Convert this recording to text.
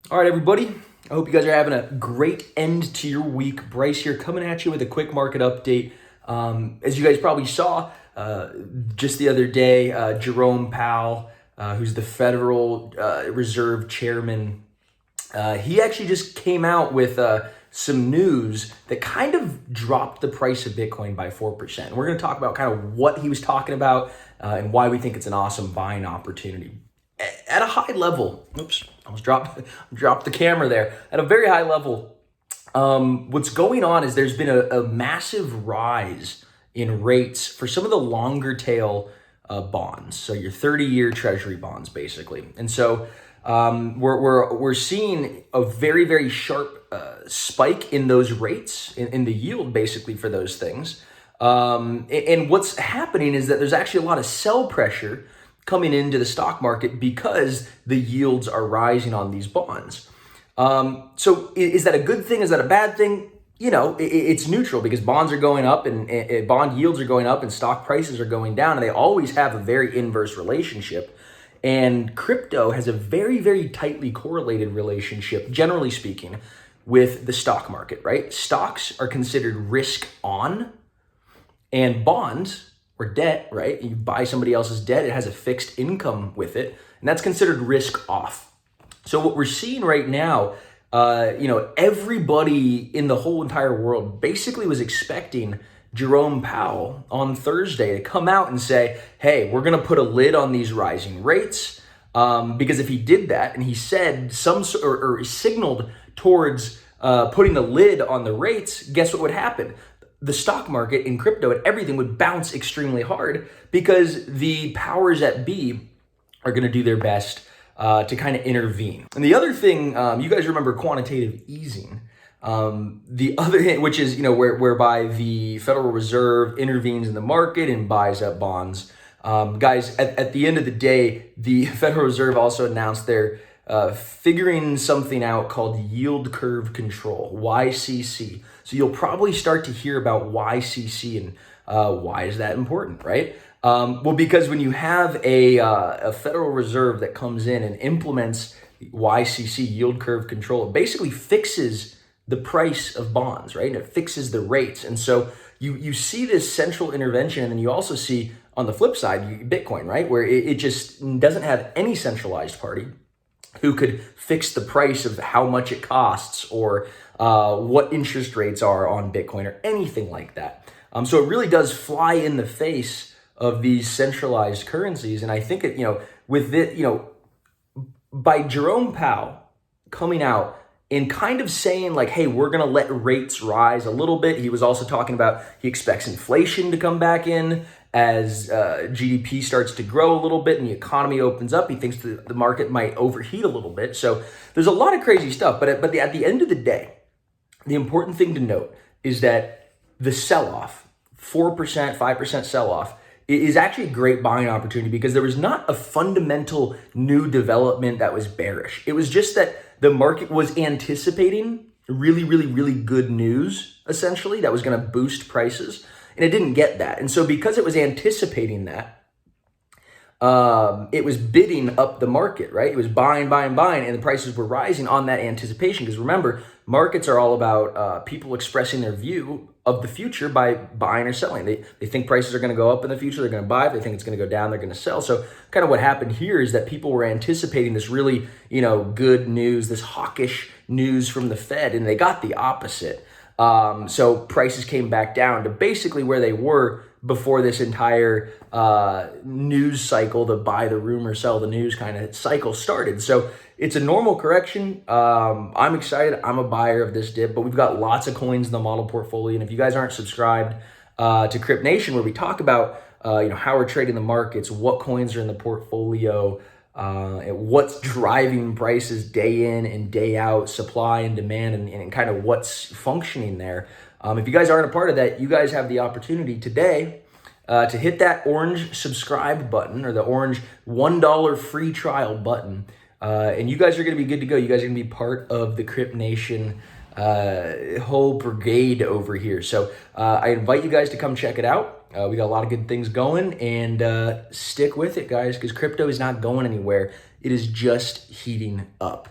All right, everybody. I hope you guys are having a great end to your week. Bryce here, coming at you with a quick market update. As you guys probably saw just the other day, Jerome Powell, who's the Federal Reserve Chairman, he actually just came out with some news that kind of dropped the price of Bitcoin by 4%. We're going to talk about kind of what he was talking about and why we think it's an awesome buying opportunity. At a high level, oops, almost dropped the camera there. At a very high level, what's going on is there's been a massive rise in rates for some of the longer tail bonds. So your 30-year treasury bonds, basically. And so we're seeing a very sharp spike in those rates, in the yield, basically, for those things. And what's happening is that there's actually a lot of sell pressure coming into the stock market because the yields are rising on these bonds. So is that a good thing? Is that a bad thing? You know, it's neutral because bonds are going up and bond yields are going up and stock prices are going down, and they always have a very inverse relationship. And crypto has a very tightly correlated relationship, generally speaking, with the stock market, right? Stocks are considered risk on, and bonds or debt, right? You buy somebody else's debt, it has a fixed income with it, and that's considered risk off. So what we're seeing right now, everybody in the whole entire world basically was expecting Jerome Powell on Thursday to come out and say, hey, we're going to put a lid on these rising rates. Because if he did that and he said or signaled towards putting a lid on the rates, guess what would happen? The stock market and crypto and everything would bounce extremely hard because the powers that be are going to do their best to kind of intervene. And the other thing, you guys remember quantitative easing. The other thing, which is, whereby the Federal Reserve intervenes in the market and buys up bonds. Guys, at the end of the day, the Federal Reserve also announced they're figuring something out called yield curve control, YCC. So you'll probably start to hear about YCC and why is that important, right? Well, because when you have a Federal Reserve that comes in and implements YCC, yield curve control, it basically fixes the price of bonds, right? And it fixes the rates. And so you see this central intervention, and then you also see on the flip side, Bitcoin, right? Where it just doesn't have any centralized party who could fix the price of how much it costs or what interest rates are on Bitcoin or anything like that. So it really does fly in the face of these centralized currencies. And I think by Jerome Powell coming out and kind of saying like, hey, we're going to let rates rise a little bit. He was also talking about he expects inflation to come back in as GDP starts to grow a little bit and the economy opens up. He thinks the market might overheat a little bit. So there's a lot of crazy stuff. But at the end of the day, the important thing to note is that the sell-off, 4%, 5% sell-off, is actually a great buying opportunity because there was not a fundamental new development that was bearish. It was just that the market was anticipating really good news, essentially, that was going to boost prices, and it didn't get that. And so because it was anticipating that, it was bidding up the market, right? It was buying, and the prices were rising on that anticipation. Because remember, markets are all about people expressing their view of the future by buying or selling. They think prices are going to go up in the future, they're going to buy. If they think it's going to go down, they're going to sell. So kind of what happened here is that people were anticipating this really, good news, this hawkish news from the Fed, and they got the opposite. So prices came back down to basically where they were before this entire news cycle, the buy the rumor, sell the news kind of cycle started. So it's a normal correction. I'm excited. I'm a buyer of this dip, but we've got lots of coins in the model portfolio. And if you guys aren't subscribed to Crypt Nation, where we talk about how we're trading the markets, what coins are in the portfolio, and what's driving prices day in and day out, supply and demand, and kind of what's functioning there. If you guys aren't a part of that, you guys have the opportunity today to hit that orange subscribe button or the orange $1 free trial button. And you guys are going to be good to go. You guys are going to be part of the Crypt Nation whole brigade over here. So I invite you guys to come check it out. We got a lot of good things going, and stick with it, guys, because crypto is not going anywhere. It is just heating up.